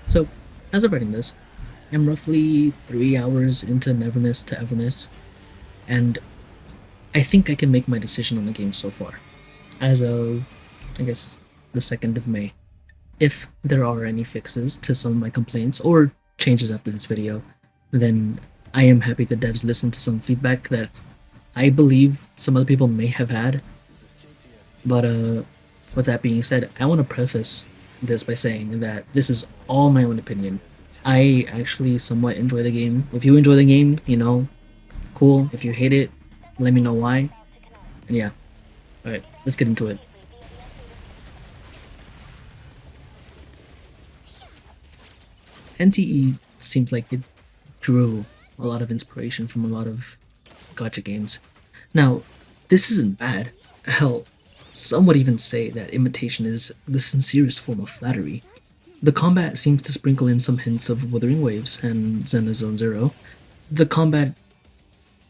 So, as of writing this, I'm roughly 3 hours into Neverness to Everness, and I think I can make my decision on the game so far. As of, I guess, the 2nd of May. If there are any fixes to some of my complaints or changes after this video, then I am happy the devs listened to some feedback that I believe some other people may have had. But with that being said, I want to preface this by saying that this is all my own opinion. I actually somewhat enjoy the game. If you enjoy the game, cool. If you hate it, let me know why. And yeah, alright, let's get into it. NTE seems like it drew a lot of inspiration from a lot of gacha games. Now, this isn't bad. Hell, some would even say that imitation is the sincerest form of flattery. The combat seems to sprinkle in some hints of Wuthering Waves and Zenless Zone Zero. The combat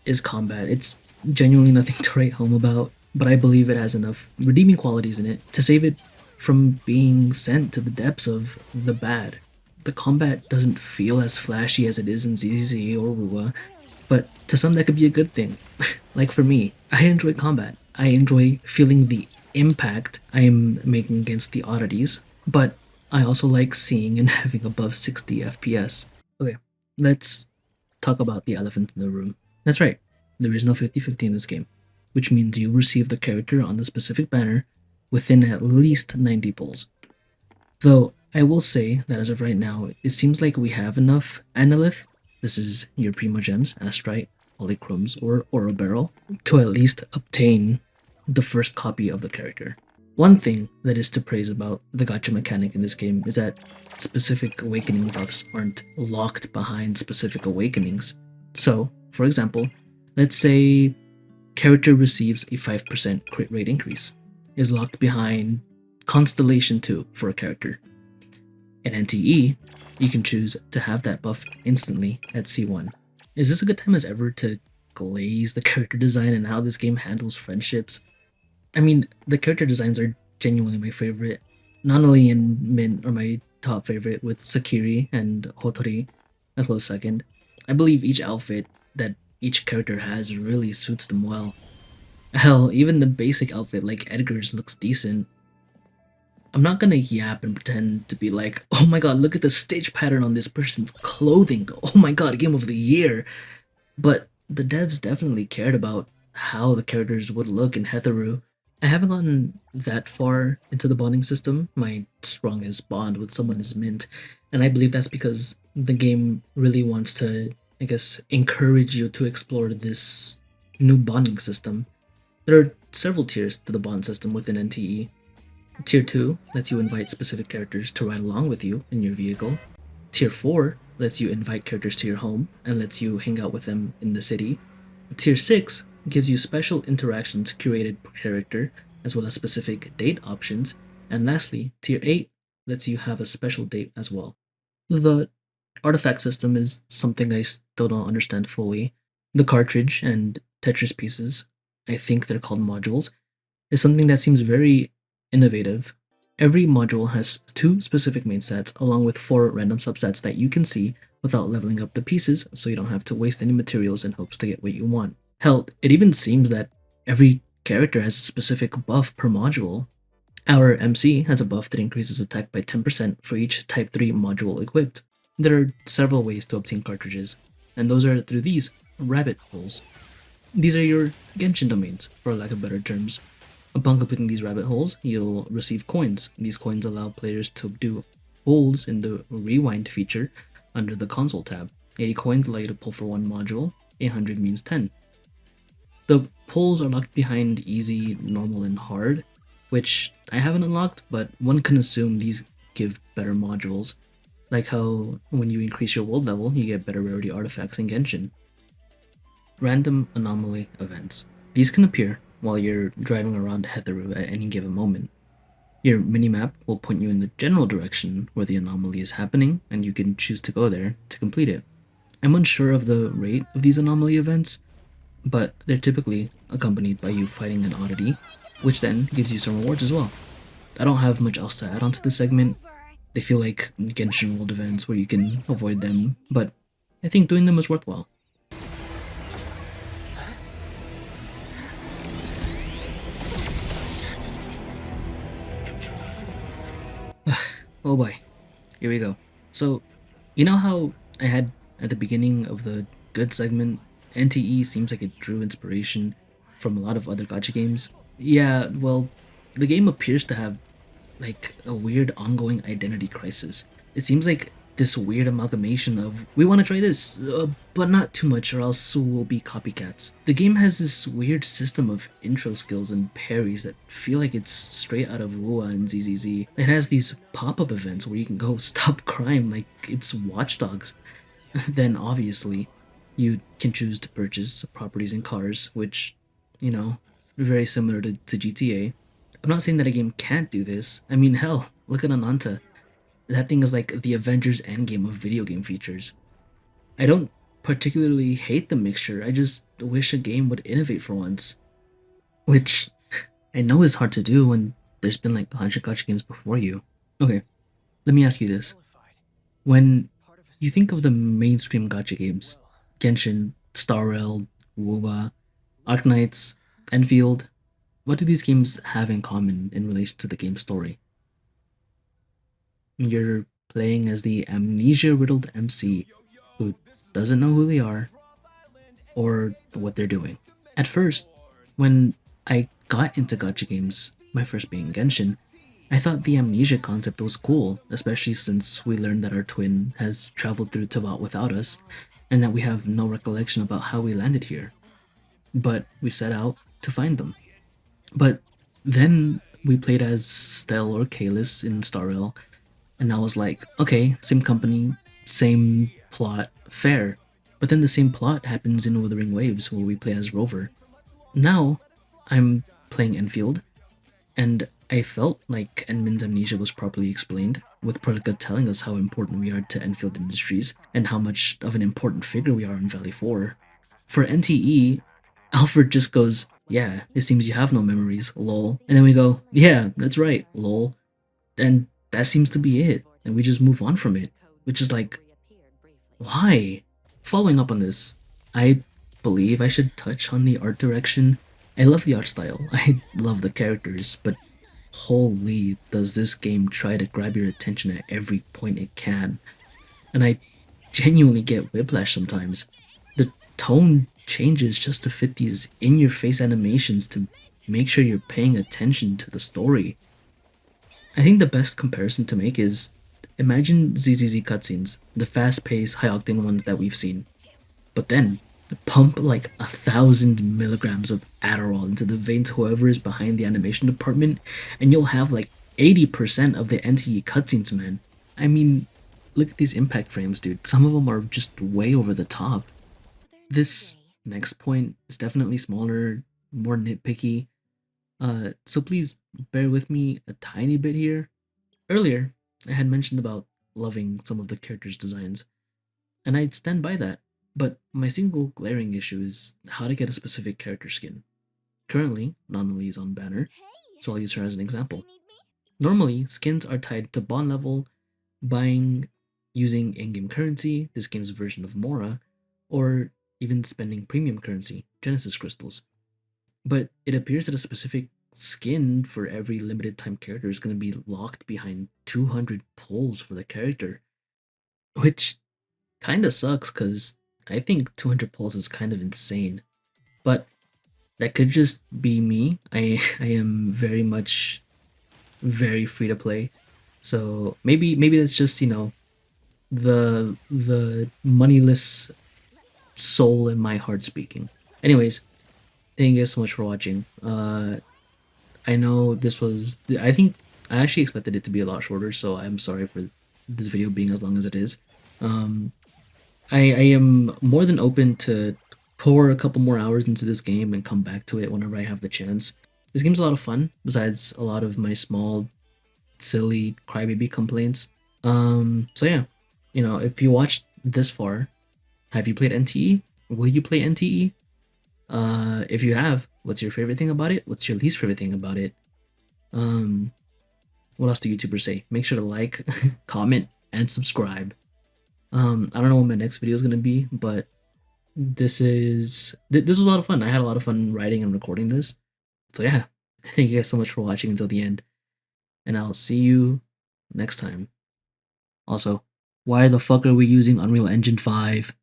is combat. It's genuinely nothing to write home about, but I believe it has enough redeeming qualities in it to save it from being sent to the depths of the bad. The combat doesn't feel as flashy as it is in ZZZ or Rua, but to some that could be a good thing. Like for me, I enjoy combat. I enjoy feeling the impact I am making against the oddities, but I also like seeing and having above 60 FPS. Okay, let's talk about the elephant in the room. That's right, there is no 50-50 in this game, which means you receive the character on the specific banner within at least 90 pulls. Though I will say that as of right now, it seems like we have enough Analyth, this is your Primo Gems, Astrite, Polychromes, or Aura Barrel, to at least obtain the first copy of the character. One thing that is to praise about the gacha mechanic in this game is that specific awakening buffs aren't locked behind specific awakenings. So, for example, let's say character receives a 5% crit rate increase, is locked behind Constellation 2 for a character. In NTE, you can choose to have that buff instantly at C1. Is this a good time as ever to glaze the character design and how this game handles friendships? I mean, the character designs are genuinely my favorite. Not only in Mint are my top favorite with Sakiri and Hotori a close second. I believe each outfit that each character has really suits them well. Hell, even the basic outfit like Edgar's looks decent. I'm not gonna yap and pretend to be like, oh my god, look at the stitch pattern on this person's clothing. Oh my god, game of the year. But the devs definitely cared about how the characters would look in Hetheru. I haven't gotten that far into the bonding system. My strongest bond with someone is Mint, and I believe that's because the game really wants to, I guess, encourage you to explore this new bonding system. There are several tiers to the bond system within NTE. Tier 2 lets you invite specific characters to ride along with you in your vehicle. Tier 4 lets you invite characters to your home and lets you hang out with them in the city. Tier 6 gives you special interactions curated per character, as well as specific date options. And lastly, Tier 8 lets you have a special date as well. The artifact system is something I still don't understand fully. The cartridge and Tetris pieces, I think they're called modules, is something that seems very innovative. Every module has 2 specific main stats along with 4 random subsets that you can see without leveling up the pieces, so you don't have to waste any materials in hopes to get what you want. Hell, it even seems that every character has a specific buff per module. Our MC has a buff that increases attack by 10% for each Type 3 module equipped. There are several ways to obtain cartridges, and those are through these rabbit holes. These are your Genshin domains, for lack of better terms. Upon completing these rabbit holes, you'll receive coins. These coins allow players to do holds in the rewind feature under the console tab. 80 coins allow you to pull for 1 module, 800 means 10. The pulls are locked behind easy, normal, and hard, which I haven't unlocked, but one can assume these give better modules, like how when you increase your world level, you get better rarity artifacts in Genshin. Random anomaly events. These can appear while you're driving around Hetheru at any given moment. Your minimap will point you in the general direction where the anomaly is happening, and you can choose to go there to complete it. I'm unsure of the rate of these anomaly events, but they're typically accompanied by you fighting an oddity, which then gives you some rewards as well. I don't have much else to add onto this segment. They feel like Genshin World events where you can avoid them, but I think doing them is worthwhile. Oh boy, here we go. So, you know how I had at the beginning of the good segment, NTE seems like it drew inspiration from a lot of other gacha games? Yeah, well, the game appears to have like a weird ongoing identity crisis. It seems like this weird amalgamation of we want to try this, but not too much or else we'll be copycats. The game has this weird system of intro skills and parries that feel like it's straight out of WoA and ZZZ. It has these pop-up events where you can go stop crime like it's Watch Dogs. Then obviously you can choose to purchase properties and cars, which, you know, very similar to GTA. I'm not saying that a game can't do this. I mean, hell, look at Ananta. That thing is like the Avengers Endgame of video game features. I don't particularly hate the mixture, I just wish a game would innovate for once. Which I know is hard to do when there's been like 100 gacha games before you. Okay, let me ask you this. When you think of the mainstream gacha games, Genshin, Star Rail, WoBA, Arknights, Enfield, what do these games have in common in relation to the game's story? You're playing as the amnesia riddled MC who doesn't know who they are or what they're doing. At first, when I got into gacha games, my first being Genshin, I thought the amnesia concept was cool, especially since we learned that our twin has traveled through Teyvat without us, and that we have no recollection about how we landed here. But we set out to find them. But then we played as Stell or Kalis in Star Rail, and I was like, okay, same company, same plot, fair. But then the same plot happens in Wuthering Waves, where we play as Rover. Now, I'm playing Enfield, and I felt like Enmin's amnesia was properly explained, with Prodiga telling us how important we are to Enfield Industries and how much of an important figure we are in Valley 4. For NTE, Alfred just goes, yeah, it seems you have no memories, lol. And then we go, yeah, that's right, lol. And that seems to be it. And we just move on from it, which is like, why? Following up on this, I believe I should touch on the art direction. I love the art style, I love the characters, but holy, does this game try to grab your attention at every point it can. And I genuinely get whiplash sometimes. The tone changes just to fit these in your face animations to make sure you're paying attention to the story. I think the best comparison to make is imagine ZZZ cutscenes, the fast paced, high octane ones that we've seen. But then, pump like 1,000 milligrams of Adderall into the veins whoever is behind the animation department, and you'll have like 80% of the NTE cutscenes, man. I mean, look at these impact frames, dude. Some of them are just way over the top. This next point is definitely smaller, more nitpicky, so please bear with me a tiny bit here. Earlier, I had mentioned about loving some of the characters' designs, and I'd stand by that. But my single glaring issue is how to get a specific character skin. Currently, Nonali is on banner, so I'll use her as an example. Normally, skins are tied to bond level, buying using in-game currency, this game's version of Mora, or even spending premium currency, Genesis crystals. But it appears that a specific skin for every limited time character is going to be locked behind 200 pulls for the character, which kind of sucks because I think 200 pulls is kind of insane. But that could just be me. I am very much very free to play. So maybe that's just, the moneyless soul in my heart speaking. Anyways, thank you guys so much for watching. I know this was, I think I actually expected it to be a lot shorter, so I'm sorry for this video being as long as it is. Um, I am more than open to pour a couple more hours into this game and come back to it whenever I have the chance. This game's a lot of fun, besides a lot of my small, silly crybaby complaints. So yeah, if you watched this far, have you played NTE? Will you play NTE? If you have, what's your favorite thing about it? What's your least favorite thing about it? Um, what else do YouTubers say? Make sure to like, comment, and subscribe. I don't know what my next video is gonna be, but this was a lot of fun. I had a lot of fun writing and recording this. So yeah, thank you guys so much for watching until the end, and I'll see you next time. Also, why the fuck are we using Unreal Engine 5?